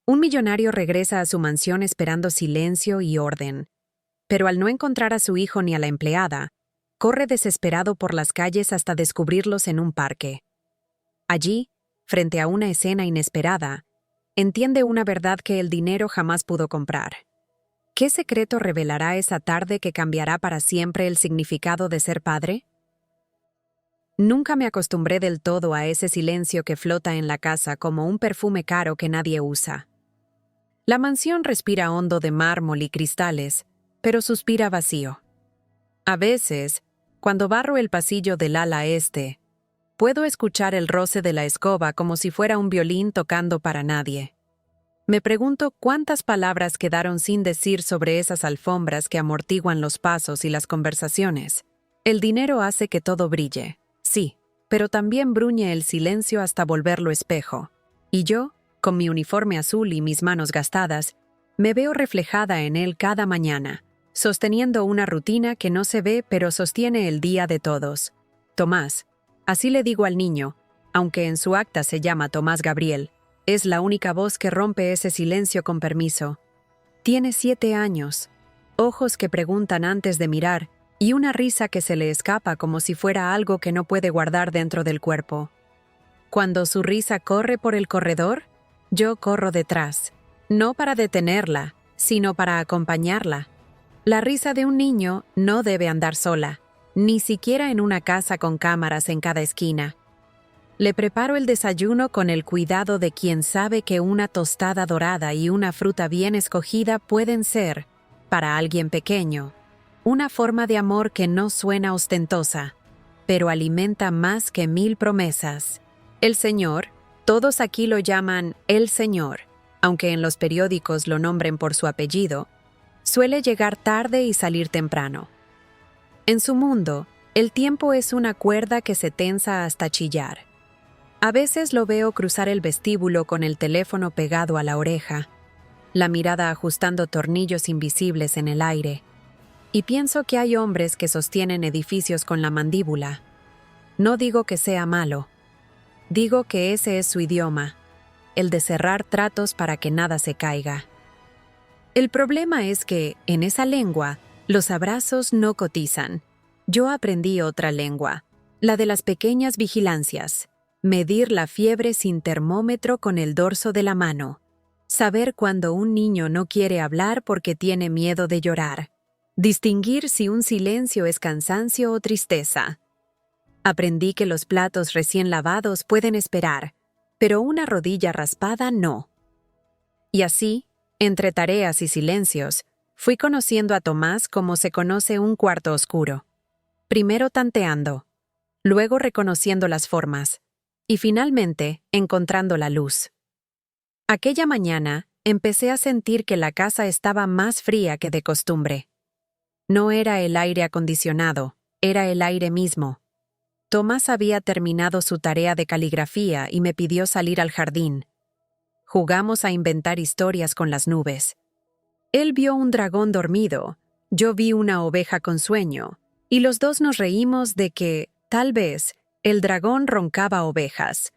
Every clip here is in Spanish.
Un millonario regresa a su mansión esperando silencio y orden, pero al no encontrar a su hijo ni a la empleada, corre desesperado por las calles hasta descubrirlos en un parque. Allí, frente a una escena inesperada, entiende una verdad que el dinero jamás pudo comprar. ¿Qué secreto revelará esa tarde que cambiará para siempre el significado de ser padre? Nunca me acostumbré del todo a ese silencio que flota en la casa como un perfume caro que nadie usa. La mansión respira hondo de mármol y cristales, pero suspira vacío. A veces, cuando barro el pasillo del ala este, puedo escuchar el roce de la escoba como si fuera un violín tocando para nadie. Me pregunto cuántas palabras quedaron sin decir sobre esas alfombras que amortiguan los pasos y las conversaciones. El dinero hace que todo brille, sí, pero también bruñe el silencio hasta volverlo espejo. Y yo, con mi uniforme azul y mis manos gastadas, me veo reflejada en él cada mañana, sosteniendo una rutina que no se ve pero sostiene el día de todos. Tomás, así le digo al niño, aunque en su acta se llama Tomás Gabriel, es la única voz que rompe ese silencio con permiso. Tiene 7 años, ojos que preguntan antes de mirar y una risa que se le escapa como si fuera algo que no puede guardar dentro del cuerpo. Cuando su risa corre por el corredor, yo corro detrás, no para detenerla, sino para acompañarla. La risa de un niño no debe andar sola, ni siquiera en una casa con cámaras en cada esquina. Le preparo el desayuno con el cuidado de quien sabe que una tostada dorada y una fruta bien escogida pueden ser, para alguien pequeño, una forma de amor que no suena ostentosa, pero alimenta más que 1000 promesas. El Señor, todos aquí lo llaman el Señor, aunque en los periódicos lo nombren por su apellido, suele llegar tarde y salir temprano. En su mundo, el tiempo es una cuerda que se tensa hasta chillar. A veces lo veo cruzar el vestíbulo con el teléfono pegado a la oreja, la mirada ajustando tornillos invisibles en el aire, y pienso que hay hombres que sostienen edificios con la mandíbula. No digo que sea malo, digo que ese es su idioma, el de cerrar tratos para que nada se caiga. El problema es que, en esa lengua, los abrazos no cotizan. Yo aprendí otra lengua, la de las pequeñas vigilancias. Medir la fiebre sin termómetro con el dorso de la mano. Saber cuando un niño no quiere hablar porque tiene miedo de llorar. Distinguir si un silencio es cansancio o tristeza. Aprendí que los platos recién lavados pueden esperar, pero una rodilla raspada no. Y así, entre tareas y silencios, fui conociendo a Tomás como se conoce un cuarto oscuro. Primero tanteando, luego reconociendo las formas, y finalmente encontrando la luz. Aquella mañana empecé a sentir que la casa estaba más fría que de costumbre. No era el aire acondicionado, era el aire mismo. Tomás había terminado su tarea de caligrafía y me pidió salir al jardín. Jugamos a inventar historias con las nubes. Él vio un dragón dormido, yo vi una oveja con sueño, y los dos nos reímos de que, tal vez, el dragón roncaba ovejas.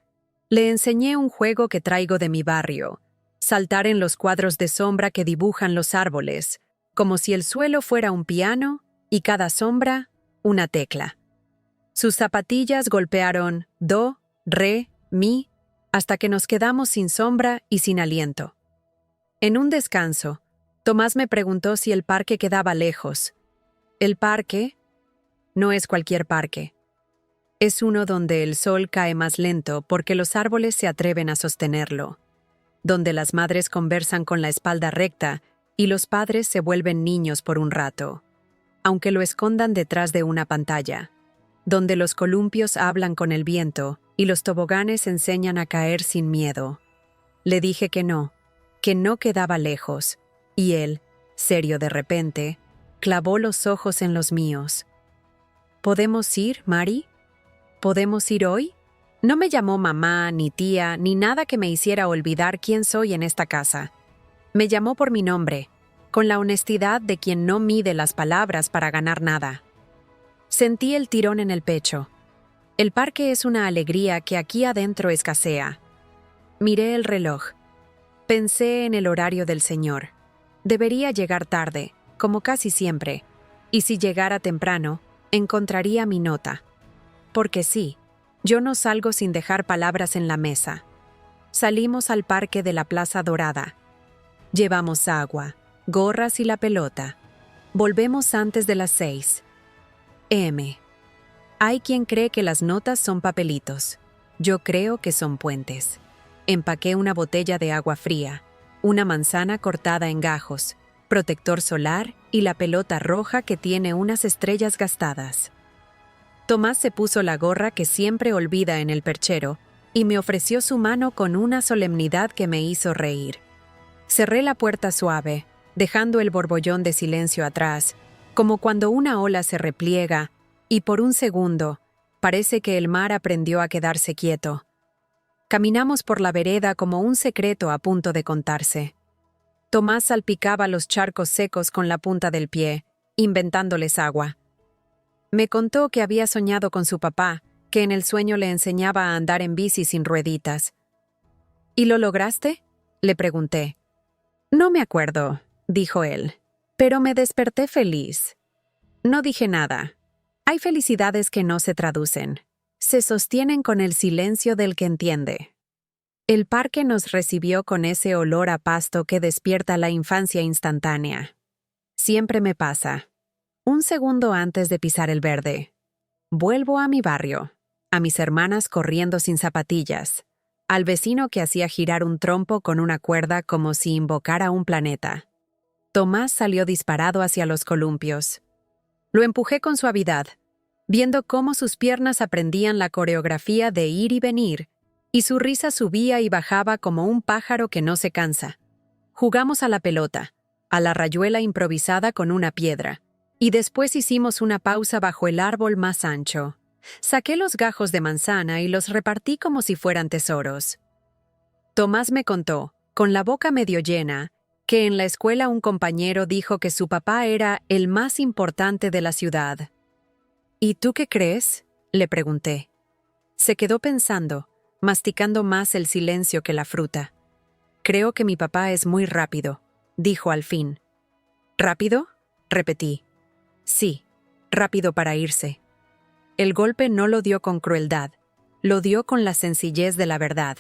Le enseñé un juego que traigo de mi barrio, saltar en los cuadros de sombra que dibujan los árboles, como si el suelo fuera un piano y cada sombra una tecla. Sus zapatillas golpearon do, re, mi, hasta que nos quedamos sin sombra y sin aliento. En un descanso, Tomás me preguntó si el parque quedaba lejos. El parque no es cualquier parque. Es uno donde el sol cae más lento porque los árboles se atreven a sostenerlo, donde las madres conversan con la espalda recta y los padres se vuelven niños por un rato, aunque lo escondan detrás de una pantalla, donde los columpios hablan con el viento y los toboganes enseñan a caer sin miedo. Le dije que no quedaba lejos, y él, serio de repente, clavó los ojos en los míos. ¿Podemos ir, Mari? ¿Podemos ir hoy? No me llamó mamá, ni tía, ni nada que me hiciera olvidar quién soy en esta casa. Me llamó por mi nombre, con la honestidad de quien no mide las palabras para ganar nada. Sentí el tirón en el pecho. El parque es una alegría que aquí adentro escasea. Miré el reloj. Pensé en el horario del señor. Debería llegar tarde, como casi siempre, y si llegara temprano, encontraría mi nota. Porque sí, yo no salgo sin dejar palabras en la mesa. Salimos al parque de la Plaza Dorada. Llevamos agua, gorras y la pelota. Volvemos antes de las 6 m. Hay quien cree que las notas son papelitos. Yo creo que son puentes. Empaqué una botella de agua fría, una manzana cortada en gajos, protector solar y la pelota roja que tiene unas estrellas gastadas. Tomás se puso la gorra que siempre olvida en el perchero y me ofreció su mano con una solemnidad que me hizo reír. Cerré la puerta suave, dejando el borbollón de silencio atrás, como cuando una ola se repliega, y por un segundo, parece que el mar aprendió a quedarse quieto. Caminamos por la vereda como un secreto a punto de contarse. Tomás salpicaba los charcos secos con la punta del pie, inventándoles agua. Me contó que había soñado con su papá, que en el sueño le enseñaba a andar en bici sin rueditas. ¿Y lo lograste?, le pregunté. No me acuerdo, dijo él, pero me desperté feliz. No dije nada. Hay felicidades que no se traducen. Se sostienen con el silencio del que entiende. El parque nos recibió con ese olor a pasto que despierta la infancia instantánea. Siempre me pasa. Un segundo antes de pisar el verde. Vuelvo a mi barrio, a mis hermanas corriendo sin zapatillas, al vecino que hacía girar un trompo con una cuerda como si invocara un planeta. Tomás salió disparado hacia los columpios. Lo empujé con suavidad, viendo cómo sus piernas aprendían la coreografía de ir y venir, y su risa subía y bajaba como un pájaro que no se cansa. Jugamos a la pelota, a la rayuela improvisada con una piedra, y después hicimos una pausa bajo el árbol más ancho. Saqué los gajos de manzana y los repartí como si fueran tesoros. Tomás me contó, con la boca medio llena, que en la escuela un compañero dijo que su papá era el más importante de la ciudad. ¿Y tú qué crees?, le pregunté. Se quedó pensando, masticando más el silencio que la fruta. Creo que mi papá es muy rápido, dijo al fin. ¿Rápido?, repetí. Sí, rápido para irse. El golpe no lo dio con crueldad, lo dio con la sencillez de la verdad.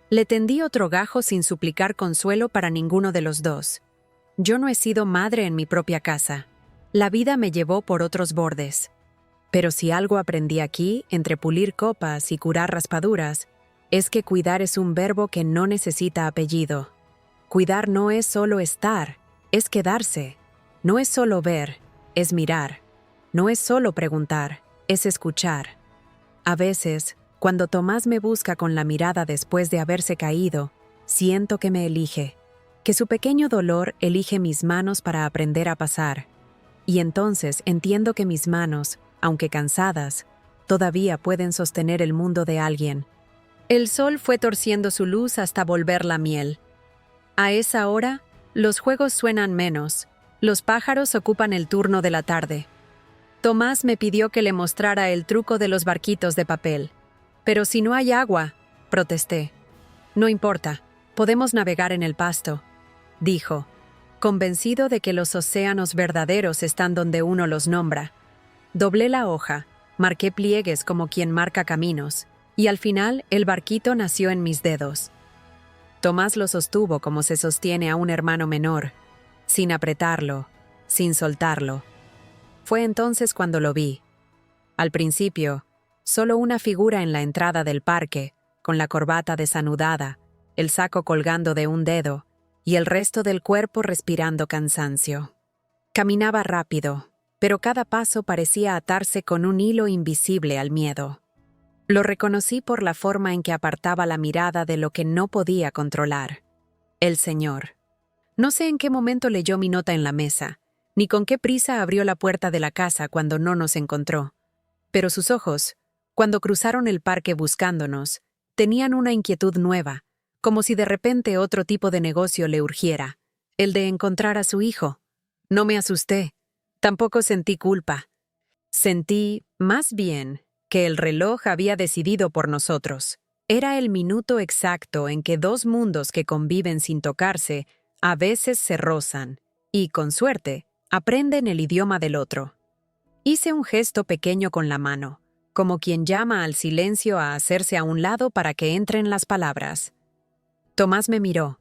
Le tendí otro gajo sin suplicar consuelo para ninguno de los dos. Yo no he sido madre en mi propia casa. La vida me llevó por otros bordes. Pero si algo aprendí aquí, entre pulir copas y curar raspaduras, es que cuidar es un verbo que no necesita apellido. Cuidar no es solo estar, es quedarse. No es solo ver, es mirar. No es solo preguntar, es escuchar. A veces, cuando Tomás me busca con la mirada después de haberse caído, siento que me elige, que su pequeño dolor elige mis manos para aprender a pasar. Y entonces entiendo que mis manos, aunque cansadas, todavía pueden sostener el mundo de alguien. El sol fue torciendo su luz hasta volverla miel. A esa hora, los juegos suenan menos, los pájaros ocupan el turno de la tarde. Tomás me pidió que le mostrara el truco de los barquitos de papel. Pero si no hay agua, protesté. No importa, podemos navegar en el pasto, dijo, convencido de que los océanos verdaderos están donde uno los nombra. Doblé la hoja, marqué pliegues como quien marca caminos, y al final el barquito nació en mis dedos. Tomás lo sostuvo como se sostiene a un hermano menor, sin apretarlo, sin soltarlo. Fue entonces cuando lo vi. Al principio, solo una figura en la entrada del parque, con la corbata desanudada, el saco colgando de un dedo, y el resto del cuerpo respirando cansancio. Caminaba rápido, pero cada paso parecía atarse con un hilo invisible al miedo. Lo reconocí por la forma en que apartaba la mirada de lo que no podía controlar. El señor. No sé en qué momento leyó mi nota en la mesa, ni con qué prisa abrió la puerta de la casa cuando no nos encontró. Pero sus ojos, cuando cruzaron el parque buscándonos, tenían una inquietud nueva, como si de repente otro tipo de negocio le urgiera, el de encontrar a su hijo. No me asusté, tampoco sentí culpa. Sentí, más bien, que el reloj había decidido por nosotros. Era el minuto exacto en que dos mundos que conviven sin tocarse a veces se rozan y, con suerte, aprenden el idioma del otro. Hice un gesto pequeño con la mano, como quien llama al silencio a hacerse a un lado para que entren las palabras. Tomás me miró,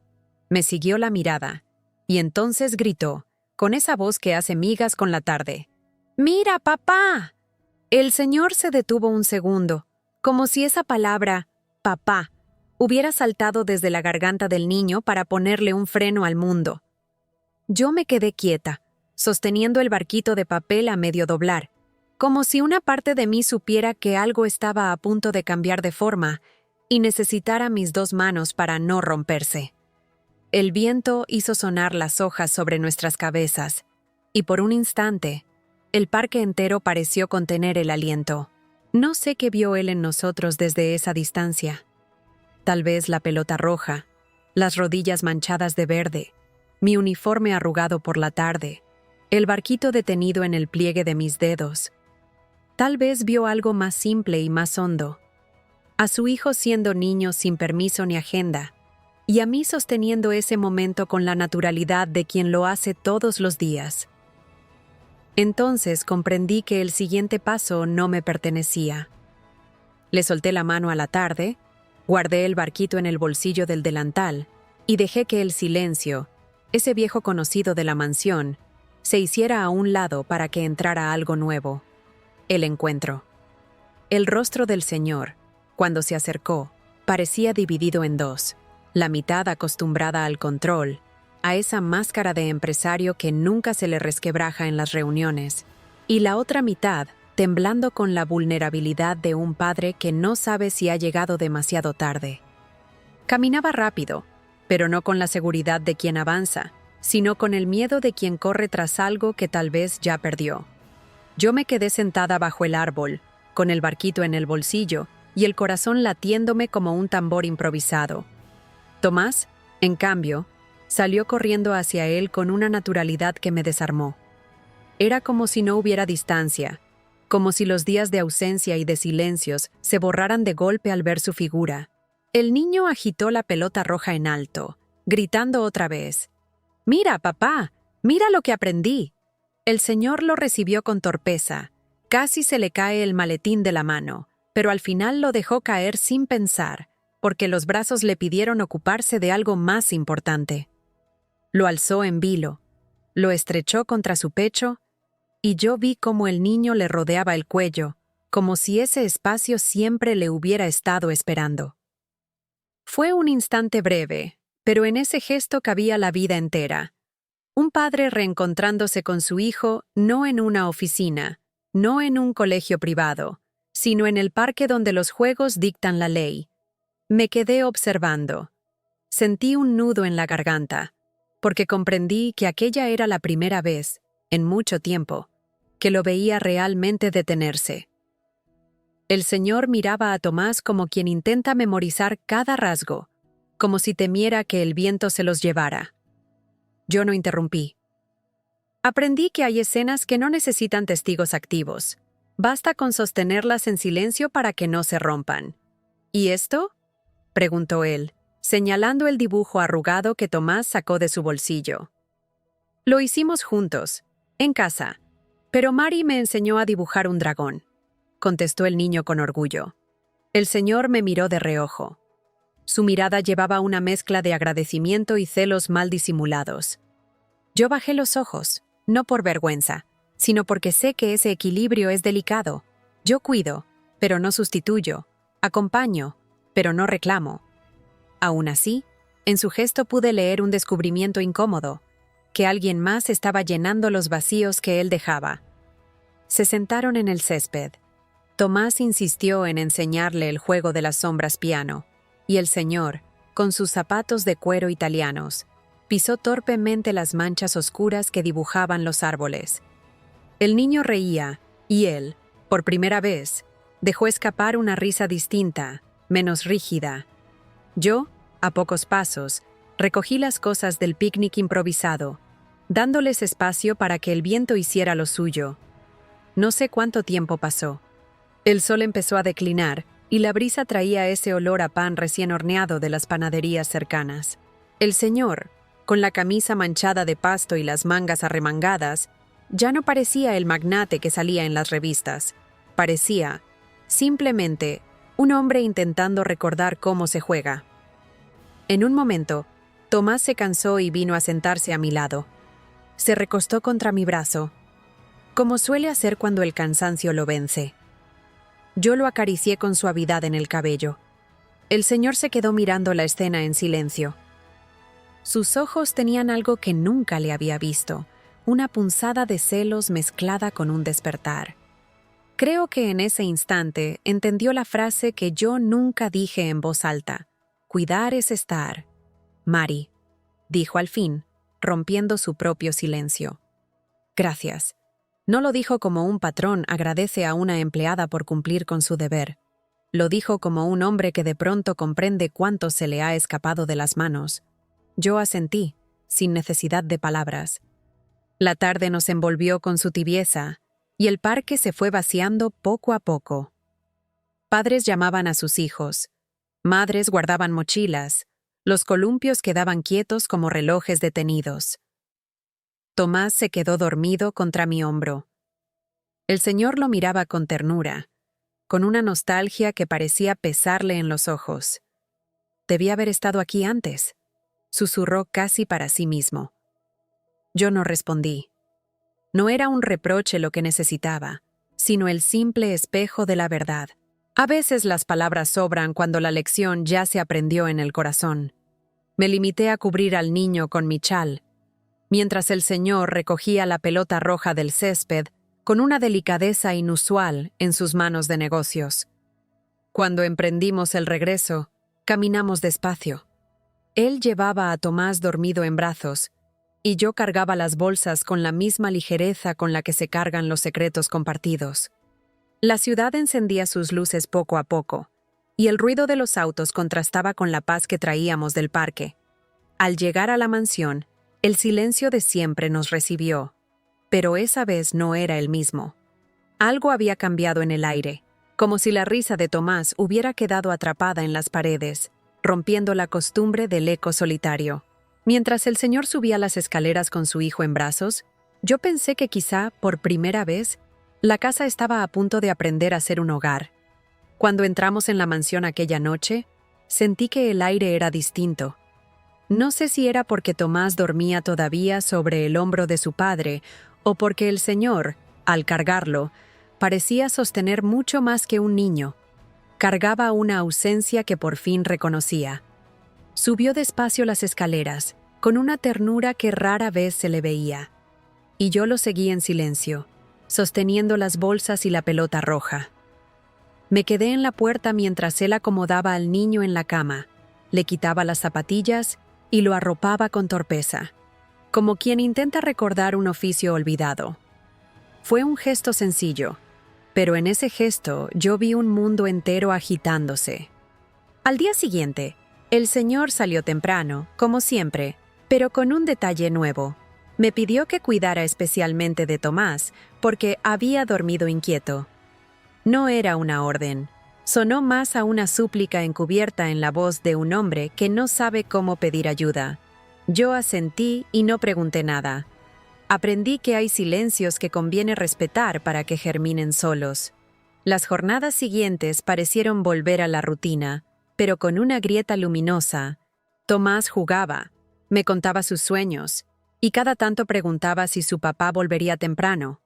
me siguió la mirada, y entonces gritó, con esa voz que hace migas con la tarde: «¡Mira, papá!». El señor se detuvo un segundo, como si esa palabra, papá, hubiera saltado desde la garganta del niño para ponerle un freno al mundo. Yo me quedé quieta, sosteniendo el barquito de papel a medio doblar, como si una parte de mí supiera que algo estaba a punto de cambiar de forma y necesitara mis dos manos para no romperse. El viento hizo sonar las hojas sobre nuestras cabezas, y por un instante, el parque entero pareció contener el aliento. No sé qué vio él en nosotros desde esa distancia. Tal vez la pelota roja, las rodillas manchadas de verde, mi uniforme arrugado por la tarde, el barquito detenido en el pliegue de mis dedos. Tal vez vio algo más simple y más hondo. A su hijo siendo niño sin permiso ni agenda, y a mí sosteniendo ese momento con la naturalidad de quien lo hace todos los días. Entonces comprendí que el siguiente paso no me pertenecía. Le solté la mano a la tarde, guardé el barquito en el bolsillo del delantal y dejé que el silencio, ese viejo conocido de la mansión, se hiciera a un lado para que entrara algo nuevo. El encuentro. El rostro del señor, cuando se acercó, parecía dividido en dos, la mitad acostumbrada al control, a esa máscara de empresario que nunca se le resquebraja en las reuniones, y la otra mitad temblando con la vulnerabilidad de un padre que no sabe si ha llegado demasiado tarde. Caminaba rápido, pero no con la seguridad de quien avanza, sino con el miedo de quien corre tras algo que tal vez ya perdió. Yo me quedé sentada bajo el árbol, con el barquito en el bolsillo y el corazón latiéndome como un tambor improvisado. Tomás, en cambio, salió corriendo hacia él con una naturalidad que me desarmó. Era como si no hubiera distancia, como si los días de ausencia y de silencios se borraran de golpe al ver su figura. El niño agitó la pelota roja en alto, gritando otra vez: «¡Mira, papá! ¡Mira lo que aprendí!». El señor lo recibió con torpeza. Casi se le cae el maletín de la mano, pero al final lo dejó caer sin pensar, porque los brazos le pidieron ocuparse de algo más importante. Lo alzó en vilo, lo estrechó contra su pecho, y yo vi cómo el niño le rodeaba el cuello, como si ese espacio siempre le hubiera estado esperando. Fue un instante breve, pero en ese gesto cabía la vida entera. Un padre reencontrándose con su hijo no en una oficina, no en un colegio privado, sino en el parque donde los juegos dictan la ley. Me quedé observando. Sentí un nudo en la garganta, porque comprendí que aquella era la primera vez, en mucho tiempo, que lo veía realmente detenerse. El señor miraba a Tomás como quien intenta memorizar cada rasgo, como si temiera que el viento se los llevara. Yo no interrumpí. Aprendí que hay escenas que no necesitan testigos activos. Basta con sostenerlas en silencio para que no se rompan. ¿Y esto?, preguntó él, señalando el dibujo arrugado que Tomás sacó de su bolsillo. Lo hicimos juntos, en casa, pero Mari me enseñó a dibujar un dragón, contestó el niño con orgullo. El señor me miró de reojo. Su mirada llevaba una mezcla de agradecimiento y celos mal disimulados. Yo bajé los ojos, no por vergüenza, sino porque sé que ese equilibrio es delicado. Yo cuido, pero no sustituyo, acompaño, pero no reclamo. Aún así, en su gesto pude leer un descubrimiento incómodo, que alguien más estaba llenando los vacíos que él dejaba. Se sentaron en el césped. Tomás insistió en enseñarle el juego de las sombras piano, y el señor, con sus zapatos de cuero italianos, pisó torpemente las manchas oscuras que dibujaban los árboles. El niño reía, y él, por primera vez, dejó escapar una risa distinta, menos rígida. Yo, a pocos pasos, recogí las cosas del picnic improvisado, dándoles espacio para que el viento hiciera lo suyo. No sé cuánto tiempo pasó. El sol empezó a declinar, y la brisa traía ese olor a pan recién horneado de las panaderías cercanas. El señor, con la camisa manchada de pasto y las mangas arremangadas, ya no parecía el magnate que salía en las revistas. Parecía, simplemente, un hombre intentando recordar cómo se juega. En un momento, Tomás se cansó y vino a sentarse a mi lado. Se recostó contra mi brazo, como suele hacer cuando el cansancio lo vence. Yo lo acaricié con suavidad en el cabello. El señor se quedó mirando la escena en silencio. Sus ojos tenían algo que nunca le había visto, una punzada de celos mezclada con un despertar. Creo que en ese instante entendió la frase que yo nunca dije en voz alta. Cuidar es estar. Mari, dijo al fin, rompiendo su propio silencio. Gracias. No lo dijo como un patrón agradece a una empleada por cumplir con su deber. Lo dijo como un hombre que de pronto comprende cuánto se le ha escapado de las manos. Yo asentí, sin necesidad de palabras. La tarde nos envolvió con su tibieza, y el parque se fue vaciando poco a poco. Padres llamaban a sus hijos. Madres guardaban mochilas. Los columpios quedaban quietos como relojes detenidos. Tomás se quedó dormido contra mi hombro. El señor lo miraba con ternura, con una nostalgia que parecía pesarle en los ojos. Debía haber estado aquí antes, susurró casi para sí mismo. Yo no respondí. No era un reproche lo que necesitaba, sino el simple espejo de la verdad. A veces las palabras sobran cuando la lección ya se aprendió en el corazón. Me limité a cubrir al niño con mi chal, mientras el señor recogía la pelota roja del césped con una delicadeza inusual en sus manos de negocios. Cuando emprendimos el regreso, caminamos despacio. Él llevaba a Tomás dormido en brazos, y yo cargaba las bolsas con la misma ligereza con la que se cargan los secretos compartidos. La ciudad encendía sus luces poco a poco, y el ruido de los autos contrastaba con la paz que traíamos del parque. Al llegar a la mansión, el silencio de siempre nos recibió, pero esa vez no era el mismo. Algo había cambiado en el aire, como si la risa de Tomás hubiera quedado atrapada en las paredes, rompiendo la costumbre del eco solitario. Mientras el señor subía las escaleras con su hijo en brazos, yo pensé que quizá, por primera vez, la casa estaba a punto de aprender a ser un hogar. Cuando entramos en la mansión aquella noche, sentí que el aire era distinto. No sé si era porque Tomás dormía todavía sobre el hombro de su padre o porque el señor, al cargarlo, parecía sostener mucho más que un niño. Cargaba una ausencia que por fin reconocía. Subió despacio las escaleras, con una ternura que rara vez se le veía. Y yo lo seguí en silencio, sosteniendo las bolsas y la pelota roja. Me quedé en la puerta mientras él acomodaba al niño en la cama, le quitaba las zapatillas y lo arropaba con torpeza, como quien intenta recordar un oficio olvidado. Fue un gesto sencillo, pero en ese gesto yo vi un mundo entero agitándose. Al día siguiente, el señor salió temprano, como siempre, pero con un detalle nuevo. Me pidió que cuidara especialmente de Tomás, porque había dormido inquieto. No era una orden. Sonó más a una súplica encubierta en la voz de un hombre que no sabe cómo pedir ayuda. Yo asentí y no pregunté nada. Aprendí que hay silencios que conviene respetar para que germinen solos. Las jornadas siguientes parecieron volver a la rutina, pero con una grieta luminosa. Tomás jugaba, me contaba sus sueños, y cada tanto preguntaba si su papá volvería temprano.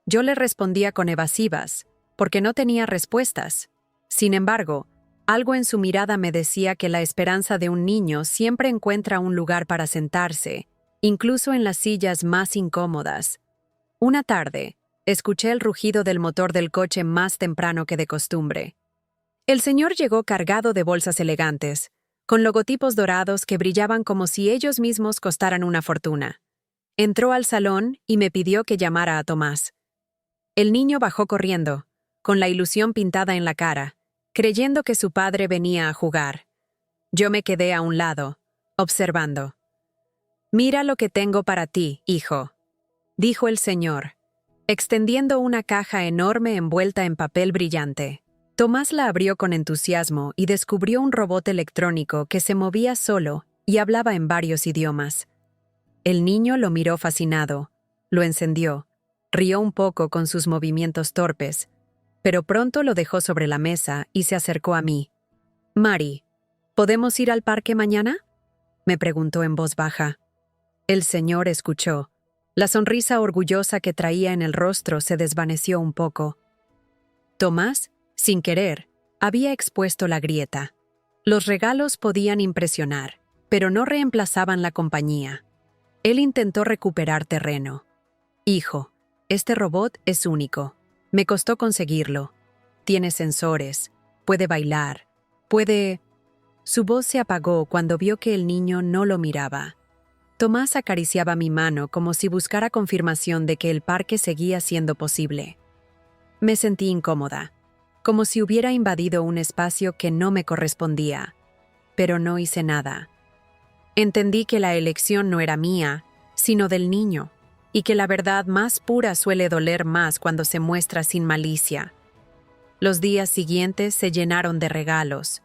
Yo le respondía con evasivas, porque no tenía respuestas. Sin embargo, algo en su mirada me decía que la esperanza de un niño siempre encuentra un lugar para sentarse, incluso en las sillas más incómodas. Una tarde, escuché el rugido del motor del coche más temprano que de costumbre. El señor llegó cargado de bolsas elegantes, con logotipos dorados que brillaban como si ellos mismos costaran una fortuna. Entró al salón y me pidió que llamara a Tomás. El niño bajó corriendo, con la ilusión pintada en la cara, creyendo que su padre venía a jugar. Yo me quedé a un lado, observando. «Mira lo que tengo para ti, hijo», dijo el señor, extendiendo una caja enorme envuelta en papel brillante. Tomás la abrió con entusiasmo y descubrió un robot electrónico que se movía solo y hablaba en varios idiomas. El niño lo miró fascinado, lo encendió, rió un poco con sus movimientos torpes, pero pronto lo dejó sobre la mesa y se acercó a mí. «Mari, ¿podemos ir al parque mañana?», me preguntó en voz baja. El señor escuchó. La sonrisa orgullosa que traía en el rostro se desvaneció un poco. Tomás, sin querer, había expuesto la grieta. Los regalos podían impresionar, pero no reemplazaban la compañía. Él intentó recuperar terreno. «Hijo, este robot es único. Me costó conseguirlo. Tiene sensores, puede bailar, puede...». Su voz se apagó cuando vio que el niño no lo miraba. Tomás acariciaba mi mano como si buscara confirmación de que el parque seguía siendo posible. Me sentí incómoda, como si hubiera invadido un espacio que no me correspondía, pero no hice nada. Entendí que la elección no era mía, sino del niño, y que la verdad más pura suele doler más cuando se muestra sin malicia. Los días siguientes se llenaron de regalos: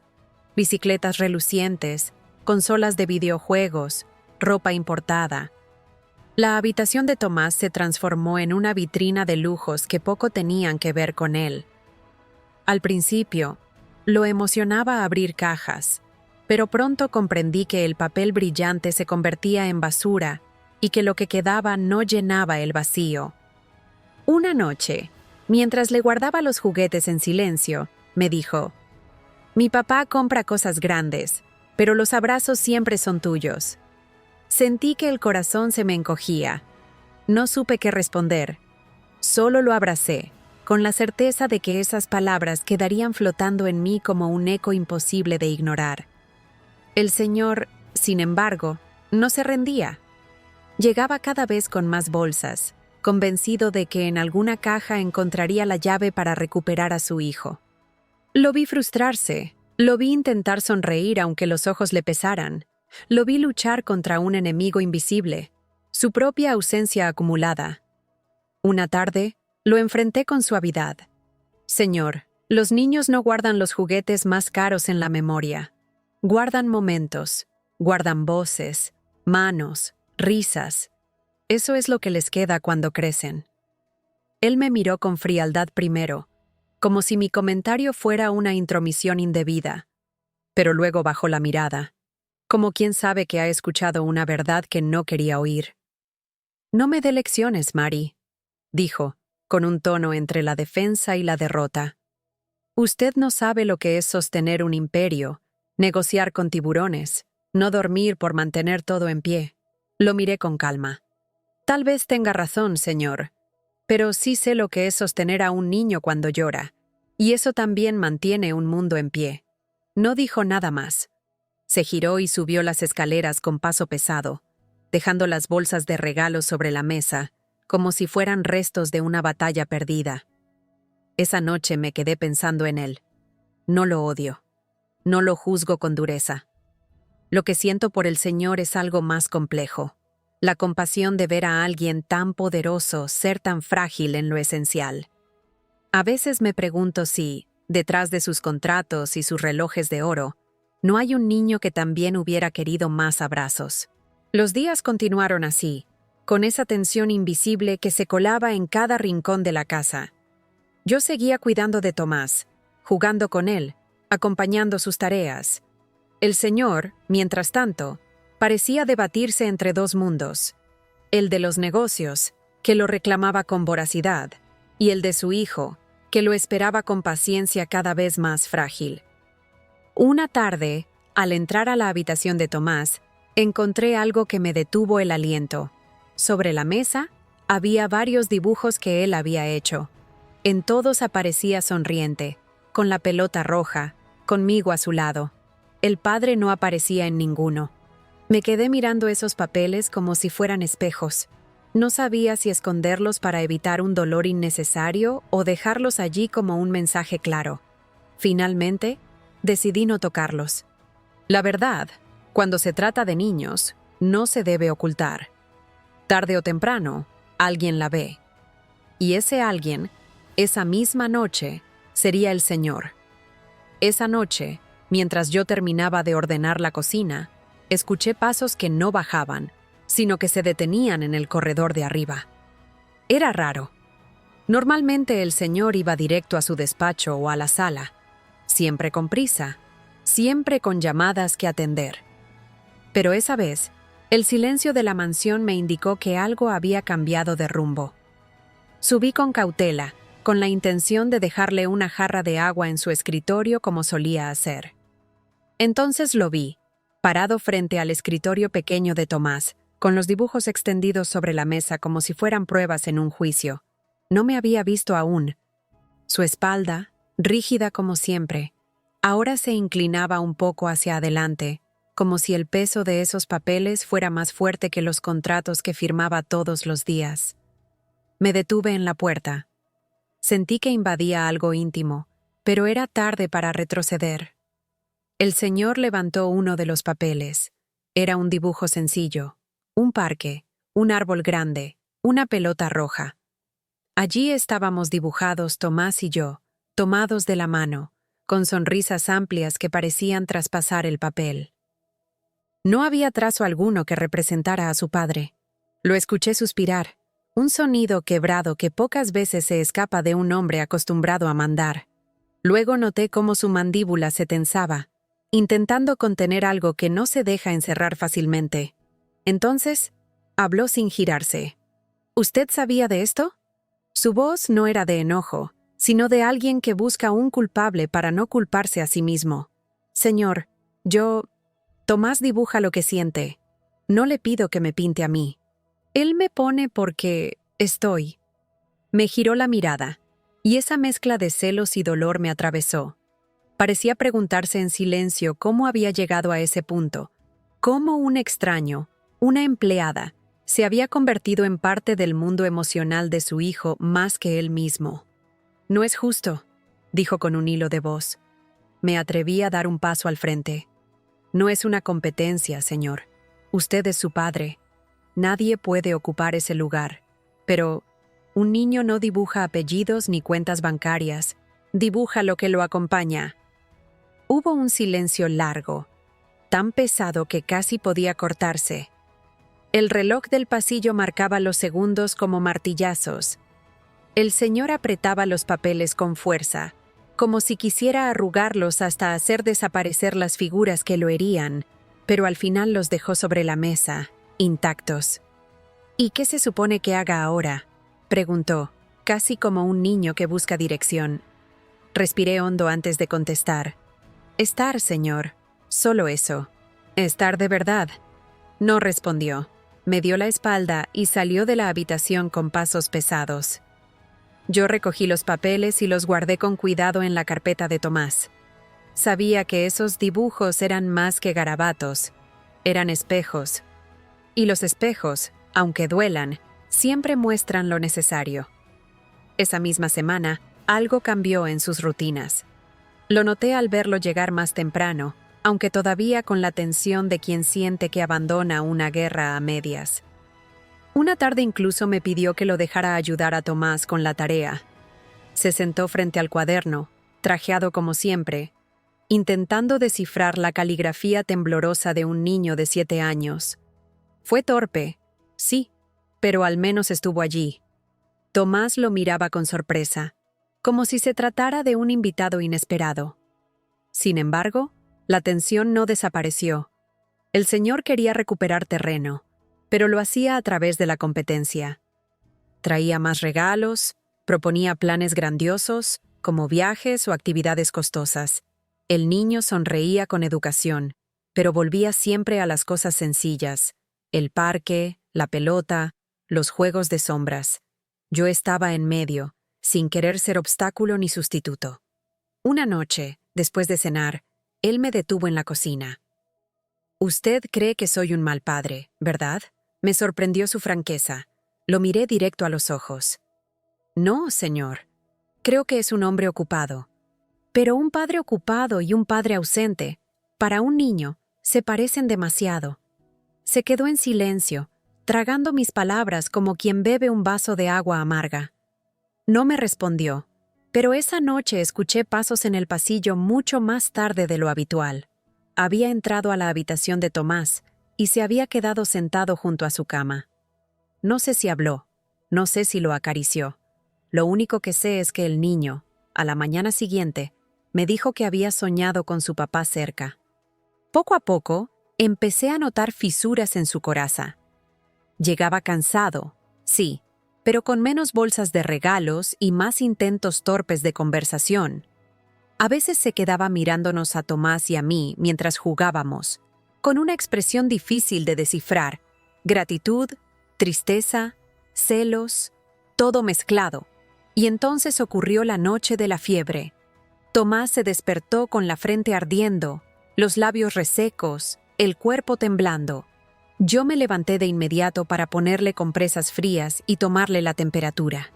bicicletas relucientes, consolas de videojuegos, ropa importada. La habitación de Tomás se transformó en una vitrina de lujos que poco tenían que ver con él. Al principio, lo emocionaba abrir cajas, pero pronto comprendí que el papel brillante se convertía en basura y que lo que quedaba no llenaba el vacío. Una noche, mientras le guardaba los juguetes en silencio, me dijo: «Mi papá compra cosas grandes, pero los abrazos siempre son tuyos». Sentí que el corazón se me encogía. No supe qué responder. Solo lo abracé, con la certeza de que esas palabras quedarían flotando en mí como un eco imposible de ignorar. El señor, sin embargo, no se rendía. Llegaba cada vez con más bolsas, convencido de que en alguna caja encontraría la llave para recuperar a su hijo. Lo vi frustrarse, lo vi intentar sonreír aunque los ojos le pesaran. Lo vi luchar contra un enemigo invisible, su propia ausencia acumulada. Una tarde, lo enfrenté con suavidad. «Señor, los niños no guardan los juguetes más caros en la memoria. Guardan momentos, guardan voces, manos, risas. Eso es lo que les queda cuando crecen». Él me miró con frialdad primero, como si mi comentario fuera una intromisión indebida, pero luego bajó la mirada, como quien sabe que ha escuchado una verdad que no quería oír. «No me dé lecciones, Mari», dijo, con un tono entre la defensa y la derrota. «Usted no sabe lo que es sostener un imperio, negociar con tiburones, no dormir por mantener todo en pie». Lo miré con calma. «Tal vez tenga razón, señor, pero sí sé lo que es sostener a un niño cuando llora, y eso también mantiene un mundo en pie». No dijo nada más. Se giró y subió las escaleras con paso pesado, dejando las bolsas de regalos sobre la mesa, como si fueran restos de una batalla perdida. Esa noche me quedé pensando en él. No lo odio. No lo juzgo con dureza. Lo que siento por el Señor es algo más complejo. La compasión de ver a alguien tan poderoso ser tan frágil en lo esencial. A veces me pregunto si, detrás de sus contratos y sus relojes de oro, no hay un niño que también hubiera querido más abrazos. Los días continuaron así, con esa tensión invisible que se colaba en cada rincón de la casa. Yo seguía cuidando de Tomás, jugando con él, acompañando sus tareas. El señor, mientras tanto, parecía debatirse entre dos mundos: el de los negocios, que lo reclamaba con voracidad, y el de su hijo, que lo esperaba con paciencia cada vez más frágil. Una tarde, al entrar a la habitación de Tomás, encontré algo que me detuvo el aliento. Sobre la mesa había varios dibujos que él había hecho. En todos aparecía sonriente, con la pelota roja, conmigo a su lado. El padre no aparecía en ninguno. Me quedé mirando esos papeles como si fueran espejos. No sabía si esconderlos para evitar un dolor innecesario o dejarlos allí como un mensaje claro. Finalmente, decidí no tocarlos. La verdad, cuando se trata de niños, no se debe ocultar. Tarde o temprano, alguien la ve. Y ese alguien, esa misma noche, sería el Señor. Esa noche, mientras yo terminaba de ordenar la cocina, escuché pasos que no bajaban, sino que se detenían en el corredor de arriba. Era raro. Normalmente el señor iba directo a su despacho o a la sala, siempre con prisa, siempre con llamadas que atender. Pero esa vez, el silencio de la mansión me indicó que algo había cambiado de rumbo. Subí con cautela, con la intención de dejarle una jarra de agua en su escritorio como solía hacer. Entonces lo vi, parado frente al escritorio pequeño de Tomás, con los dibujos extendidos sobre la mesa como si fueran pruebas en un juicio. No me había visto aún. Su espalda, rígida como siempre, ahora se inclinaba un poco hacia adelante, como si el peso de esos papeles fuera más fuerte que los contratos que firmaba todos los días. Me detuve en la puerta. Sentí que invadía algo íntimo, pero era tarde para retroceder. El señor levantó uno de los papeles. Era un dibujo sencillo. Un parque, un árbol grande, una pelota roja. Allí estábamos dibujados Tomás y yo, tomados de la mano, con sonrisas amplias que parecían traspasar el papel. No había trazo alguno que representara a su padre. Lo escuché suspirar, un sonido quebrado que pocas veces se escapa de un hombre acostumbrado a mandar. Luego noté cómo su mandíbula se tensaba, intentando contener algo que no se deja encerrar fácilmente. Entonces, habló sin girarse. ¿Usted sabía de esto? Su voz no era de enojo, sino de alguien que busca un culpable para no culparse a sí mismo. Señor, Tomás dibuja lo que siente. No le pido que me pinte a mí. Él me pone porque estoy. Me giró la mirada, y esa mezcla de celos y dolor me atravesó. Parecía preguntarse en silencio cómo había llegado a ese punto, cómo un extraño, una empleada, se había convertido en parte del mundo emocional de su hijo más que él mismo. No es justo, dijo con un hilo de voz. Me atreví a dar un paso al frente. No es una competencia, señor. Usted es su padre. Nadie puede ocupar ese lugar. Pero un niño no dibuja apellidos ni cuentas bancarias. Dibuja lo que lo acompaña. Hubo un silencio largo, tan pesado que casi podía cortarse. El reloj del pasillo marcaba los segundos como martillazos. El señor apretaba los papeles con fuerza, como si quisiera arrugarlos hasta hacer desaparecer las figuras que lo herían, pero al final los dejó sobre la mesa, intactos. ¿Y qué se supone que haga ahora?, preguntó, casi como un niño que busca dirección. Respiré hondo antes de contestar. Estar, señor. Solo eso. Estar de verdad. No respondió. Me dio la espalda y salió de la habitación con pasos pesados. Yo recogí los papeles y los guardé con cuidado en la carpeta de Tomás. Sabía que esos dibujos eran más que garabatos. Eran espejos. Y los espejos, aunque duelan, siempre muestran lo necesario. Esa misma semana, algo cambió en sus rutinas. Lo noté al verlo llegar más temprano, aunque todavía con la tensión de quien siente que abandona una guerra a medias. Una tarde incluso me pidió que lo dejara ayudar a Tomás con la tarea. Se sentó frente al cuaderno, trajeado como siempre, intentando descifrar la caligrafía temblorosa de un niño de 7 años. Fue torpe, sí, pero al menos estuvo allí. Tomás lo miraba con sorpresa, como si se tratara de un invitado inesperado. Sin embargo, la tensión no desapareció. El señor quería recuperar terreno, pero lo hacía a través de la competencia. Traía más regalos, proponía planes grandiosos, como viajes o actividades costosas. El niño sonreía con educación, pero volvía siempre a las cosas sencillas: el parque, la pelota, los juegos de sombras. Yo estaba en medio, sin querer ser obstáculo ni sustituto. Una noche, después de cenar, él me detuvo en la cocina. «Usted cree que soy un mal padre, ¿verdad?», me sorprendió su franqueza. Lo miré directo a los ojos. «No, señor. Creo que es un hombre ocupado. Pero un padre ocupado y un padre ausente, para un niño, se parecen demasiado». Se quedó en silencio, tragando mis palabras como quien bebe un vaso de agua amarga. No me respondió. Pero esa noche escuché pasos en el pasillo mucho más tarde de lo habitual. Había entrado a la habitación de Tomás y se había quedado sentado junto a su cama. No sé si habló, no sé si lo acarició. Lo único que sé es que el niño, a la mañana siguiente, me dijo que había soñado con su papá cerca. Poco a poco, empecé a notar fisuras en su coraza. Llegaba cansado, sí, pero con menos bolsas de regalos y más intentos torpes de conversación. A veces se quedaba mirándonos a Tomás y a mí mientras jugábamos, con una expresión difícil de descifrar: gratitud, tristeza, celos, todo mezclado. Y entonces ocurrió la noche de la fiebre. Tomás se despertó con la frente ardiendo, los labios resecos, el cuerpo temblando. Yo me levanté de inmediato para ponerle compresas frías y tomarle la temperatura.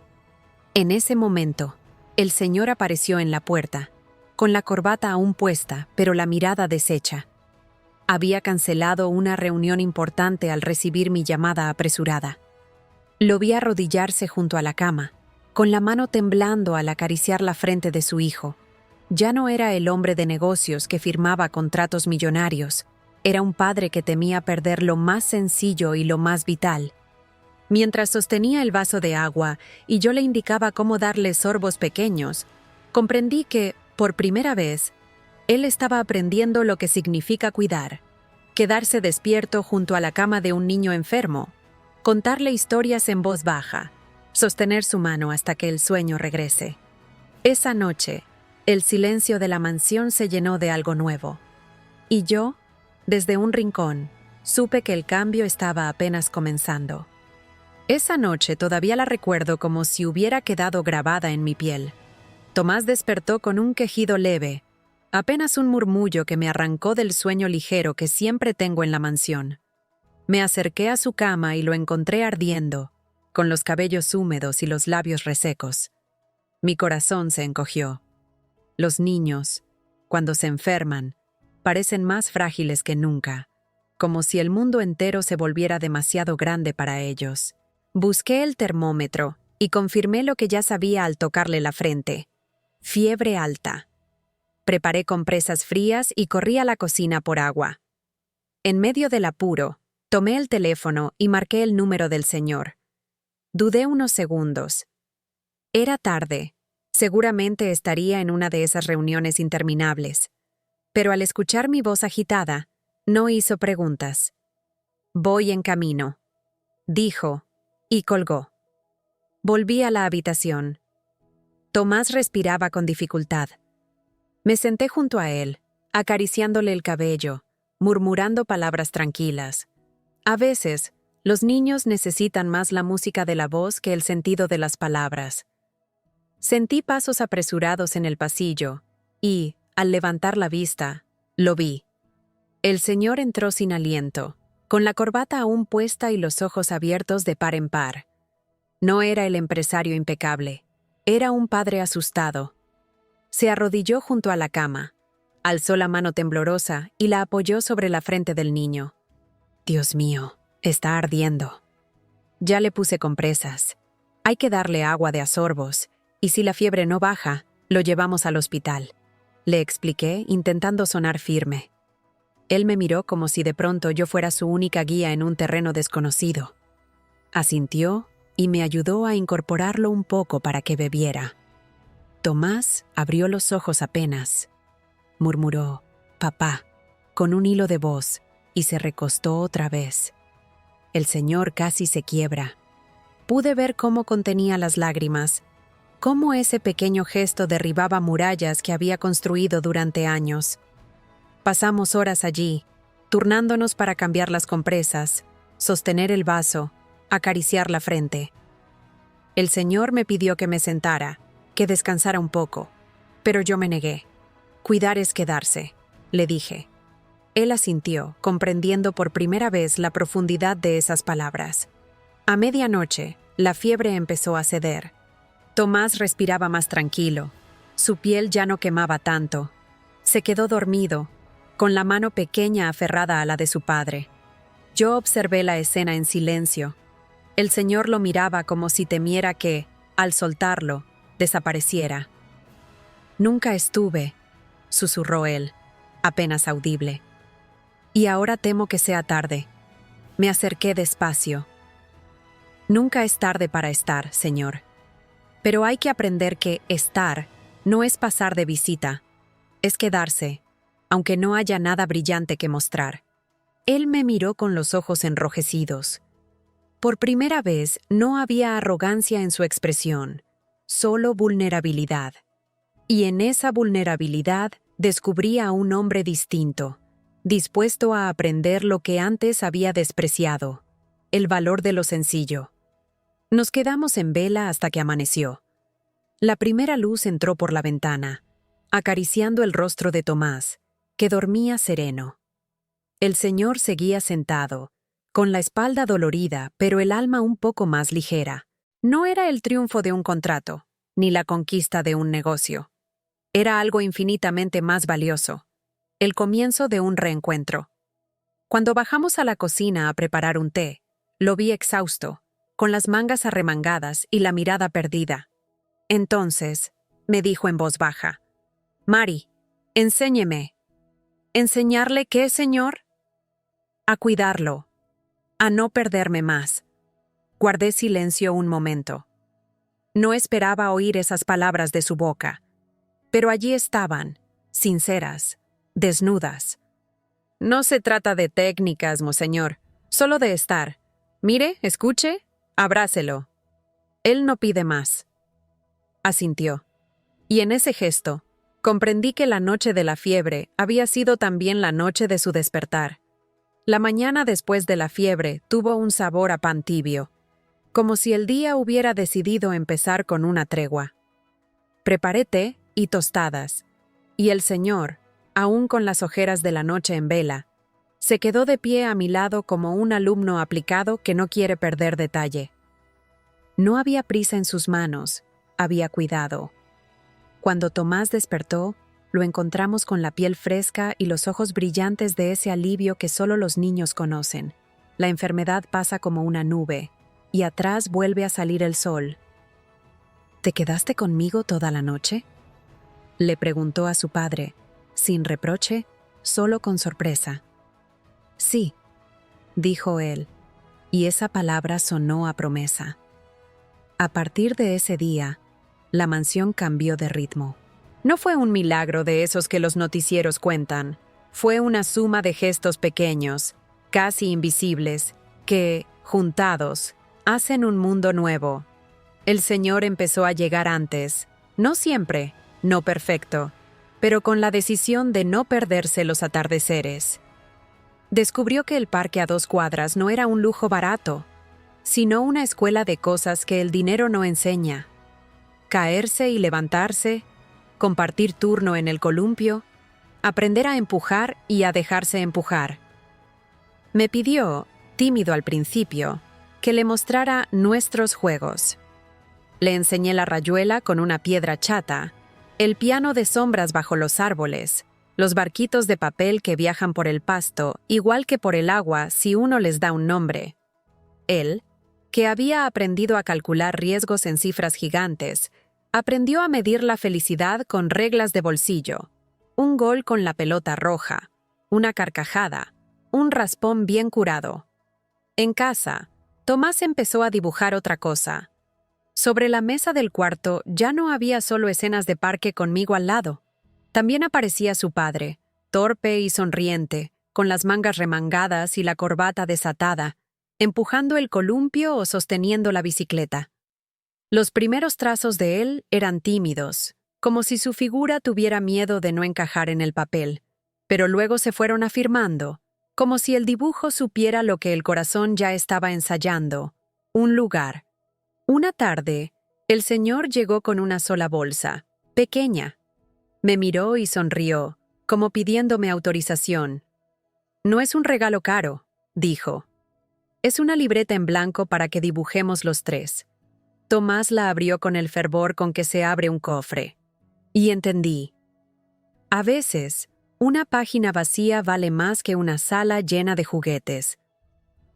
En ese momento, el señor apareció en la puerta, con la corbata aún puesta, pero la mirada deshecha. Había cancelado una reunión importante al recibir mi llamada apresurada. Lo vi arrodillarse junto a la cama, con la mano temblando al acariciar la frente de su hijo. Ya no era el hombre de negocios que firmaba contratos millonarios. Era un padre que temía perder lo más sencillo y lo más vital. Mientras sostenía el vaso de agua y yo le indicaba cómo darle sorbos pequeños, comprendí que, por primera vez, él estaba aprendiendo lo que significa cuidar, quedarse despierto junto a la cama de un niño enfermo, contarle historias en voz baja, sostener su mano hasta que el sueño regrese. Esa noche, el silencio de la mansión se llenó de algo nuevo. Y yo, desde un rincón, supe que el cambio estaba apenas comenzando. Esa noche todavía la recuerdo como si hubiera quedado grabada en mi piel. Tomás despertó con un quejido leve, apenas un murmullo que me arrancó del sueño ligero que siempre tengo en la mansión. Me acerqué a su cama y lo encontré ardiendo, con los cabellos húmedos y los labios resecos. Mi corazón se encogió. Los niños, cuando se enferman, parecen más frágiles que nunca, como si el mundo entero se volviera demasiado grande para ellos. Busqué el termómetro y confirmé lo que ya sabía al tocarle la frente: fiebre alta. Preparé compresas frías y corrí a la cocina por agua. En medio del apuro, tomé el teléfono y marqué el número del señor. Dudé unos segundos. Era tarde. Seguramente estaría en una de esas reuniones interminables. Pero al escuchar mi voz agitada, no hizo preguntas. «Voy en camino», dijo, y colgó. Volví a la habitación. Tomás respiraba con dificultad. Me senté junto a él, acariciándole el cabello, murmurando palabras tranquilas. A veces, los niños necesitan más la música de la voz que el sentido de las palabras. Sentí pasos apresurados en el pasillo y, al levantar la vista, lo vi. El señor entró sin aliento, con la corbata aún puesta y los ojos abiertos de par en par. No era el empresario impecable, era un padre asustado. Se arrodilló junto a la cama, alzó la mano temblorosa y la apoyó sobre la frente del niño. «Dios mío, está ardiendo». Ya le puse compresas. Hay que darle agua de a sorbos, y si la fiebre no baja, lo llevamos al hospital. Le expliqué, intentando sonar firme. Él me miró como si de pronto yo fuera su única guía en un terreno desconocido. Asintió y me ayudó a incorporarlo un poco para que bebiera. Tomás abrió los ojos apenas. Murmuró «papá» con un hilo de voz y se recostó otra vez. El señor casi se quiebra. Pude ver cómo contenía las lágrimas, cómo ese pequeño gesto derribaba murallas que había construido durante años. Pasamos horas allí, turnándonos para cambiar las compresas, sostener el vaso, acariciar la frente. El señor me pidió que me sentara, que descansara un poco, pero yo me negué. «Cuidar es quedarse», le dije. Él asintió, comprendiendo por primera vez la profundidad de esas palabras. A medianoche, la fiebre empezó a ceder. Tomás respiraba más tranquilo. Su piel ya no quemaba tanto. Se quedó dormido, con la mano pequeña aferrada a la de su padre. Yo observé la escena en silencio. El señor lo miraba como si temiera que, al soltarlo, desapareciera. Nunca estuve, susurró él, apenas audible. Y ahora temo que sea tarde. Me acerqué despacio. Nunca es tarde para estar, señor. Pero hay que aprender que estar no es pasar de visita, es quedarse, aunque no haya nada brillante que mostrar. Él me miró con los ojos enrojecidos. Por primera vez no había arrogancia en su expresión, solo vulnerabilidad. Y en esa vulnerabilidad descubrí a un hombre distinto, dispuesto a aprender lo que antes había despreciado, el valor de lo sencillo. Nos quedamos en vela hasta que amaneció. La primera luz entró por la ventana, acariciando el rostro de Tomás, que dormía sereno. El señor seguía sentado, con la espalda dolorida, pero el alma un poco más ligera. No era el triunfo de un contrato, ni la conquista de un negocio. Era algo infinitamente más valioso, el comienzo de un reencuentro. Cuando bajamos a la cocina a preparar un té, lo vi exhausto, con las mangas arremangadas y la mirada perdida. Entonces, me dijo en voz baja, «Mari, enséñeme». ¿Enseñarle qué, señor? A cuidarlo, a no perderme más. Guardé silencio un momento. No esperaba oír esas palabras de su boca, pero allí estaban, sinceras, desnudas. No se trata de técnicas, monseñor, solo de estar. Mire, escuche, abrácelo. Él no pide más. Asintió. Y en ese gesto, comprendí que la noche de la fiebre había sido también la noche de su despertar. La mañana después de la fiebre tuvo un sabor a pan tibio, como si el día hubiera decidido empezar con una tregua. Preparé té y tostadas, y el señor, aún con las ojeras de la noche en vela, se quedó de pie a mi lado como un alumno aplicado que no quiere perder detalle. No había prisa en sus manos, había cuidado. Cuando Tomás despertó, lo encontramos con la piel fresca y los ojos brillantes de ese alivio que solo los niños conocen. La enfermedad pasa como una nube, y atrás vuelve a salir el sol. ¿Te quedaste conmigo toda la noche?, le preguntó a su padre, sin reproche, solo con sorpresa. Sí, dijo él, y esa palabra sonó a promesa. A partir de ese día, la mansión cambió de ritmo. No fue un milagro de esos que los noticieros cuentan. Fue una suma de gestos pequeños, casi invisibles, que, juntados, hacen un mundo nuevo. El Señor empezó a llegar antes, no siempre, no perfecto, pero con la decisión de no perderse los atardeceres. Descubrió que el parque a 2 cuadras no era un lujo barato, sino una escuela de cosas que el dinero no enseña. Caerse y levantarse, compartir turno en el columpio, aprender a empujar y a dejarse empujar. Me pidió, tímido al principio, que le mostrara nuestros juegos. Le enseñé la rayuela con una piedra chata, el piano de sombras bajo los árboles, los barquitos de papel que viajan por el pasto, igual que por el agua si uno les da un nombre. Él, que había aprendido a calcular riesgos en cifras gigantes, aprendió a medir la felicidad con reglas de bolsillo. Un gol con la pelota roja, una carcajada, un raspón bien curado. En casa, Tomás empezó a dibujar otra cosa. Sobre la mesa del cuarto ya no había solo escenas de parque conmigo al lado. También aparecía su padre, torpe y sonriente, con las mangas remangadas y la corbata desatada, empujando el columpio o sosteniendo la bicicleta. Los primeros trazos de él eran tímidos, como si su figura tuviera miedo de no encajar en el papel, pero luego se fueron afirmando, como si el dibujo supiera lo que el corazón ya estaba ensayando, un lugar. Una tarde, el señor llegó con una sola bolsa, pequeña. Me miró y sonrió, como pidiéndome autorización. «No es un regalo caro», dijo. «Es una libreta en blanco para que dibujemos los 3». Tomás la abrió con el fervor con que se abre un cofre. Y entendí. A veces, una página vacía vale más que una sala llena de juguetes.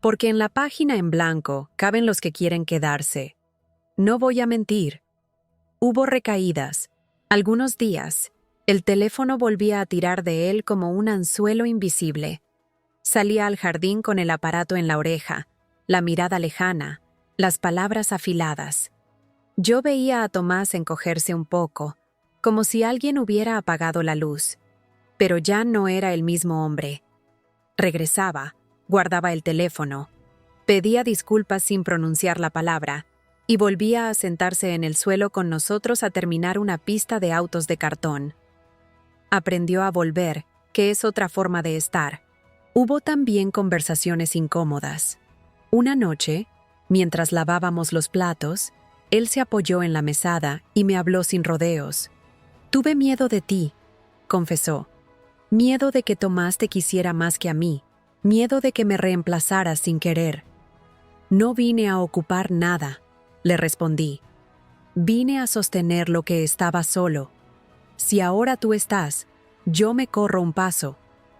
Porque en la página en blanco caben los que quieren quedarse. No voy a mentir. Hubo recaídas, Algunos días, el teléfono volvía a tirar de él como un anzuelo invisible. Salía al jardín con el aparato en la oreja, la mirada lejana, las palabras afiladas. Yo veía a Tomás encogerse un poco, como si alguien hubiera apagado la luz. Pero ya no era el mismo hombre. Regresaba, guardaba el teléfono, pedía disculpas sin pronunciar la palabra, y volvía a sentarse en el suelo con nosotros a terminar una pista de autos de cartón. Aprendió a volver, que es otra forma de estar. Hubo también conversaciones incómodas. Una noche, mientras lavábamos los platos, él se apoyó en la mesada y me habló sin rodeos. «Tuve miedo de ti», confesó. «Miedo de que Tomás te quisiera más que a mí. Miedo de que me reemplazaras sin querer». «No vine a ocupar nada», le respondí. «Vine a sostener lo que estaba solo. Si ahora tú estás, yo me corro un paso.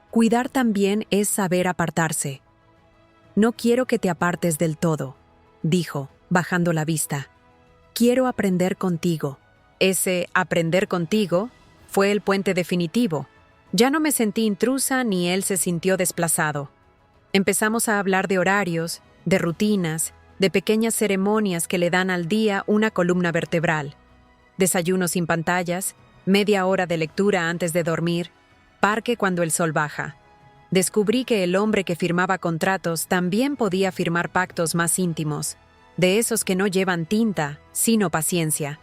Cuidar también es saber apartarse». «No quiero que te apartes del todo», dijo, bajando la vista. «Quiero aprender contigo». Ese aprender contigo fue el puente definitivo. Ya no me sentí intrusa ni él se sintió desplazado. Empezamos a hablar de horarios, de rutinas, de pequeñas ceremonias que le dan al día una columna vertebral. Desayuno sin pantallas, media hora de lectura antes de dormir, parque cuando el sol baja. Descubrí que el hombre que firmaba contratos también podía firmar pactos más íntimos, de esos que no llevan tinta, sino paciencia.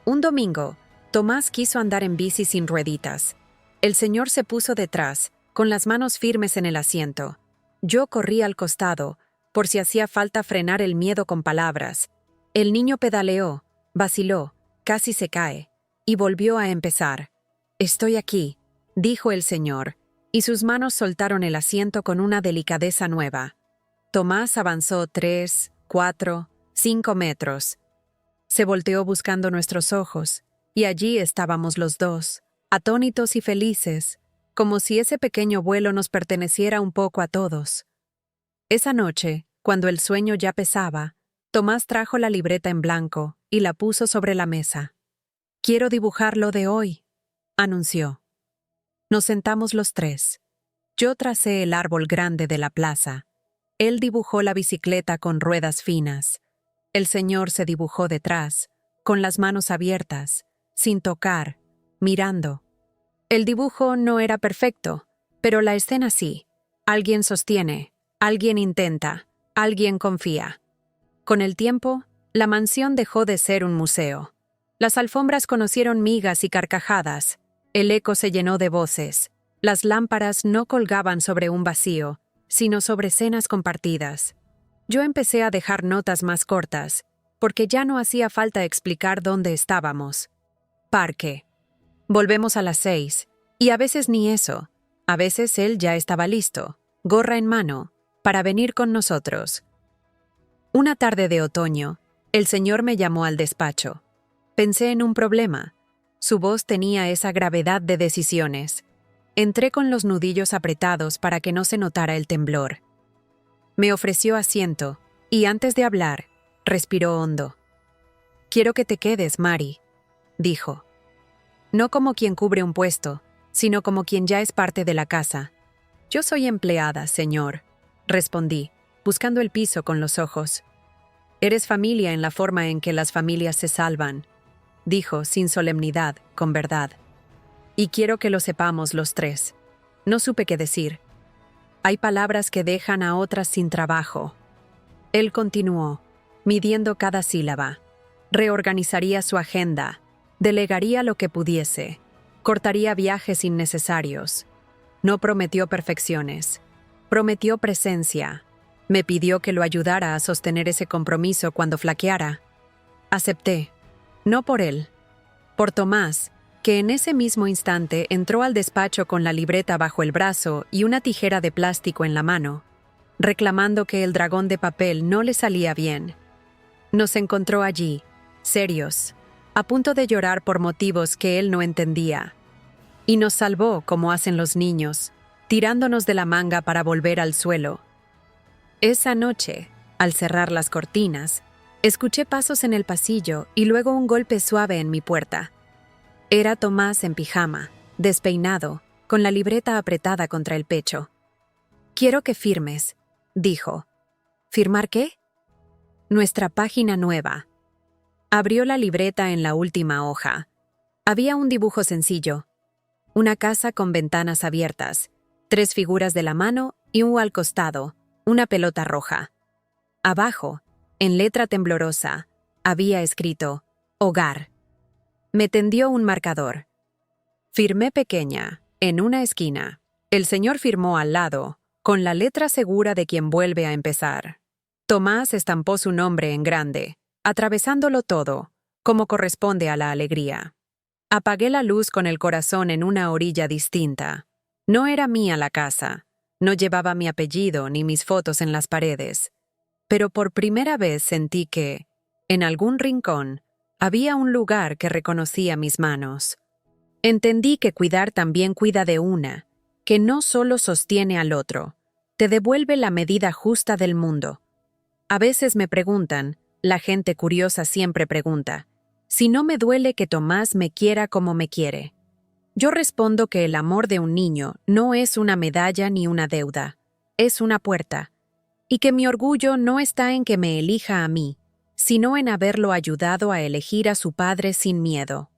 Un domingo, Tomás quiso andar en bici sin rueditas. El señor se puso detrás, con las manos firmes en el asiento. Yo corrí al costado, por si hacía falta frenar el miedo con palabras. El niño pedaleó, vaciló, casi se cae, y volvió a empezar. «Estoy aquí», dijo el señor, y sus manos soltaron el asiento con una delicadeza nueva. Tomás avanzó 3, 4, 5 metros. Se volteó buscando nuestros ojos, y allí estábamos los dos, atónitos y felices, como si ese pequeño vuelo nos perteneciera un poco a todos. Esa noche, cuando el sueño ya pesaba, Tomás trajo la libreta en blanco y la puso sobre la mesa. «Quiero dibujar lo de hoy», anunció. Nos sentamos los tres. Yo tracé el árbol grande de la plaza. Él dibujó la bicicleta con ruedas finas. El señor se dibujó detrás, con las manos abiertas, sin tocar, mirando. El dibujo no era perfecto, pero la escena sí. Alguien sostiene, alguien intenta, alguien confía. Con el tiempo, la mansión dejó de ser un museo. Las alfombras conocieron migas y carcajadas. El eco se llenó de voces. Las lámparas no colgaban sobre un vacío, sino sobre cenas compartidas. Yo empecé a dejar notas más cortas, porque ya no hacía falta explicar dónde estábamos. Parque. Volvemos a las 6, y a veces ni eso. A veces él ya estaba listo, gorra en mano, para venir con nosotros. Una tarde de otoño, el señor me llamó al despacho. Pensé en un problema. Su voz tenía esa gravedad de decisiones. Entré con los nudillos apretados para que no se notara el temblor. Me ofreció asiento, y antes de hablar, respiró hondo. «Quiero que te quedes, Mari», dijo. No como quien cubre un puesto, sino como quien ya es parte de la casa. «Yo soy empleada, señor», respondí, buscando el piso con los ojos. «Eres familia en la forma en que las familias se salvan», dijo sin solemnidad, con verdad. «Y quiero que lo sepamos los tres». No supe qué decir. «Hay palabras que dejan a otras sin trabajo». Él continuó, midiendo cada sílaba. Reorganizaría su agenda, delegaría lo que pudiese, cortaría viajes innecesarios. No prometió perfecciones, prometió presencia. Me pidió que lo ayudara a sostener ese compromiso cuando flaqueara. Acepté, no por él, por Tomás, que en ese mismo instante entró al despacho con la libreta bajo el brazo y una tijera de plástico en la mano, reclamando que el dragón de papel no le salía bien. Nos encontró allí, serios, a punto de llorar por motivos que él no entendía. Y nos salvó como hacen los niños, tirándonos de la manga para volver al suelo. Esa noche, al cerrar las cortinas, escuché pasos en el pasillo y luego un golpe suave en mi puerta. Era Tomás en pijama, despeinado, con la libreta apretada contra el pecho. «Quiero que firmes», dijo. «¿Firmar qué?» «Nuestra página nueva». Abrió la libreta en la última hoja. Había un dibujo sencillo. Una casa con ventanas abiertas, 3 figuras de la mano y al costado, una pelota roja. Abajo, en letra temblorosa, había escrito «Hogar». Me tendió un marcador. Firmé pequeña, en una esquina. El señor firmó al lado, con la letra segura de quien vuelve a empezar. Tomás estampó su nombre en grande, atravesándolo todo, como corresponde a la alegría. Apagué la luz con el corazón en una orilla distinta. No era mía la casa, no llevaba mi apellido ni mis fotos en las paredes. Pero por primera vez sentí que, en algún rincón, había un lugar que reconocía mis manos. Entendí que cuidar también cuida de una, que no solo sostiene al otro, te devuelve la medida justa del mundo. A veces me preguntan, la gente curiosa siempre pregunta, si no me duele que Tomás me quiera como me quiere. Yo respondo que el amor de un niño no es una medalla ni una deuda, es una puerta, y que mi orgullo no está en que me elija a mí, sino en haberlo ayudado a elegir a su padre sin miedo.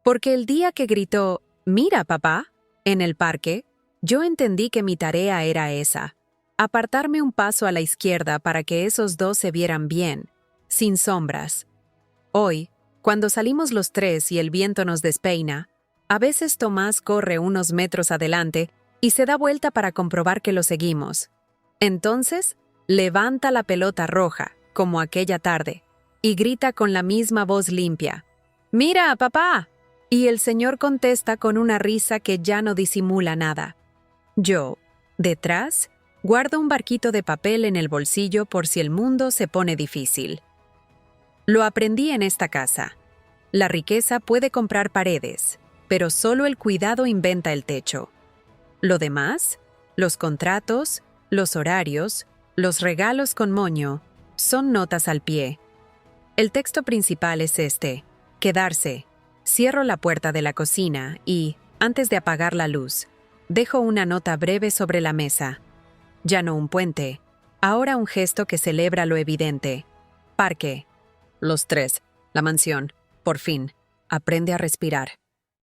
Porque el día que gritó, «Mira, papá», en el parque, yo entendí que mi tarea era esa, apartarme un paso a la izquierda para que esos dos se vieran bien, sin sombras. Hoy, cuando salimos los 3 y el viento nos despeina, a veces Tomás corre unos metros adelante y se da vuelta para comprobar que lo seguimos. Entonces, levanta la pelota roja, como aquella tarde, y grita con la misma voz limpia, «¡Mira, papá!». Y el señor contesta con una risa que ya no disimula nada. Yo, detrás, guardo un barquito de papel en el bolsillo por si el mundo se pone difícil. Lo aprendí en esta casa. La riqueza puede comprar paredes, pero solo el cuidado inventa el techo. Lo demás, los contratos, los horarios, los regalos con moño, son notas al pie. El texto principal es este: quedarse. Cierro la puerta de la cocina y, antes de apagar la luz, dejo una nota breve sobre la mesa. Ya no un puente, ahora un gesto que celebra lo evidente. Parque. Los 3. La mansión. Por fin. Aprende a respirar.